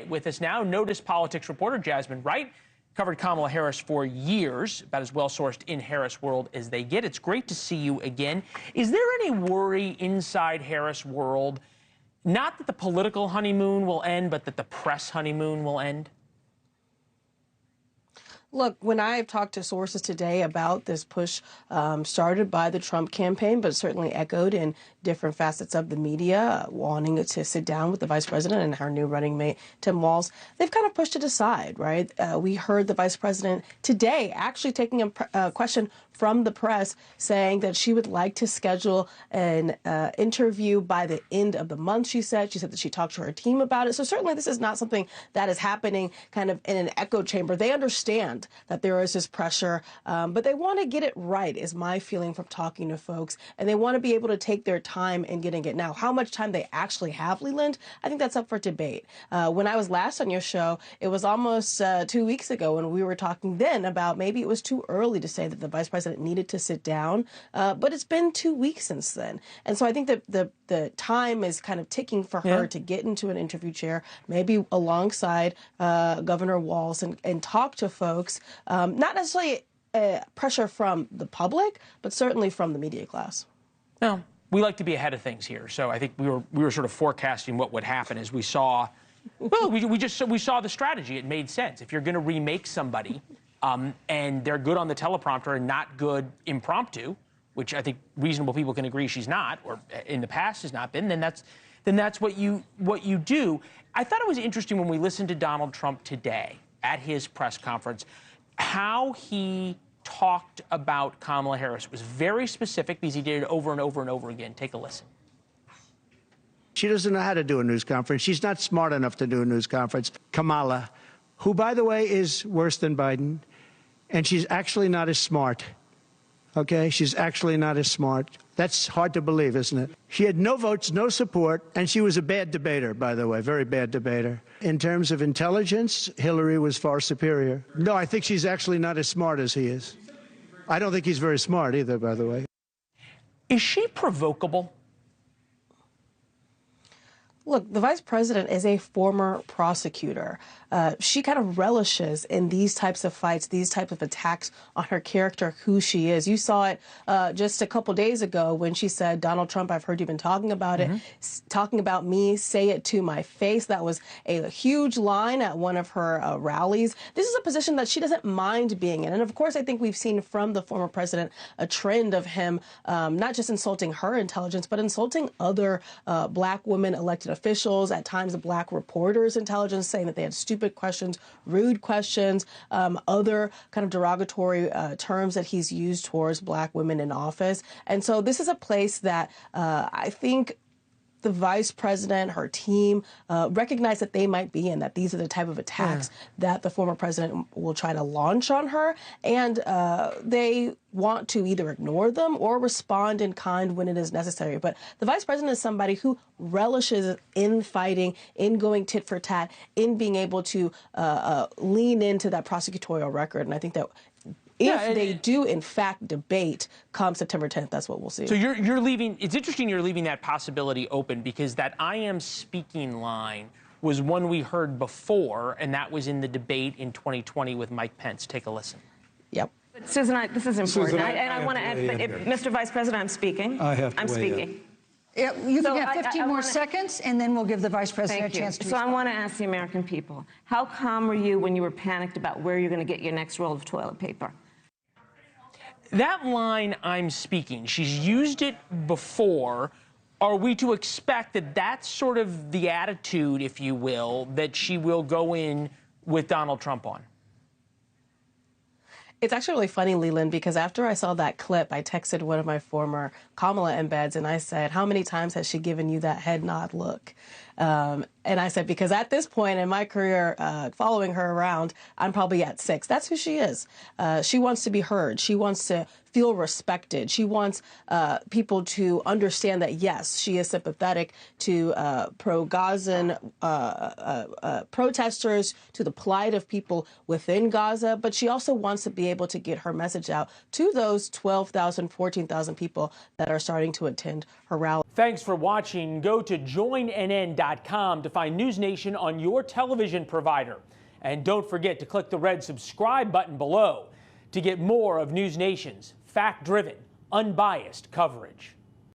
with us now. NOTUS politics reporter Jasmine Wright covered Kamala Harris for years, about as well-sourced in Harris world as they get. It's great to see you again. Is there any worry inside Harris world, not that the political honeymoon will end, but that the press honeymoon will end? Look, when I've talked to sources today about this push started by the Trump campaign, but certainly echoed in different facets of the media, wanting to sit down with the vice president and her new running mate, Tim Walz, they've kind of pushed it aside, right? We heard the vice president today actually taking a question from the press saying that she would like to schedule an interview by the end of the month, she said. She said that she talked to her team about it. So certainly this is not something that is happening kind of in an echo chamber. They understand that there is this pressure, but they want to get it right, is my feeling from talking to folks. And they want to be able to take their time in getting it. Now, how much time they actually have, Leland, I think that's up for debate. When I was last on your show, it was almost 2 weeks ago when we were talking then about maybe it was too early to say that the vice president needed to sit down, but it's been 2 weeks since then. And so I think that the time is kind of ticking for her to get into an interview chair, maybe alongside Governor Walz and talk to folks, not necessarily pressure from the public, but certainly from the media class. No, we like to be ahead of things here. So I think we were sort of forecasting what would happen as we saw. Well, we saw the strategy. It made sense. If you're going to remake somebody, and they're good on the teleprompter and not good impromptu, which I think reasonable people can agree she's not, or in the past has not been, then that's what you do. I thought it was interesting when we listened to Donald Trump today at his press conference, how he talked about Kamala Harris. It was very specific because he did it over and over and over again. Take a listen. She doesn't know how to do a news conference. She's not smart enough to do a news conference. Kamala, who, by the way, is worse than Biden, and she's actually not as smart. Okay? She's actually not as smart. That's hard to believe, isn't it? She had no votes, no support, and she was a bad debater, by the way, very bad debater. In terms of intelligence, Hillary was far superior. No, I think she's actually not as smart as he is. I don't think he's very smart either, by the way. Is she provocable? Look, the vice president is a former prosecutor. She kind of relishes in these types of fights, these types of attacks on her character, who she is. You saw it just a couple days ago when she said, Donald Trump, I've heard you've been talking about it, talking about me, say it to my face. That was a huge line at one of her rallies. This is a position that she doesn't mind being in. And of course, I think we've seen from the former president a trend of him not just insulting her intelligence, but insulting other black women elected officials, at times black reporters' intelligence, saying that they had stupid questions, rude questions, other kind of derogatory terms that he's used towards black women in office. And so this is a place that I think the vice president, her team, recognize that they might be in, that these are the type of attacks that the former president will try to launch on her. And they want to either ignore them or respond in kind when it is necessary. But the vice president is somebody who relishes in fighting, in going tit for tat, in being able to lean into that prosecutorial record. And I think that if they do, in fact, debate come September 10th, that's what we'll see. So you're leaving, it's interesting you're leaving that possibility open, because that I am speaking line was one we heard before, and that was in the debate in 2020 with Mike Pence. Take a listen. Yep. Susan, this is important. Susan, I want to add, Mr. Vice President, I'm speaking. I'm speaking. Yeah, you can have 15 more seconds, and then we'll give the vice president a chance to respond. So I want to ask the American people, how calm were you when you were panicked about where you're going to get your next roll of toilet paper? That line, I'm speaking, she's used it before. Are we to expect that that's sort of the attitude, if you will, that she will go in with Donald Trump on? It's actually really funny, Leland, because after I saw that clip, I texted one of my former Kamala embeds, and I said, how many times has she given you that head nod look? And I said, because at this point in my career, following her around, I'm probably at 6. That's who she is. She wants to be heard. She wants to feel respected. She wants people to understand that, yes, she is sympathetic to pro-Gazan protesters, to the plight of people within Gaza, but she also wants to be able to get her message out to those 12,000, 14,000 people that are starting to attend her rally. Thanks for watching. Go to joinnn.com to find NewsNation on your television provider. And don't forget to click the red subscribe button below to get more of NewsNation's fact-driven, unbiased coverage.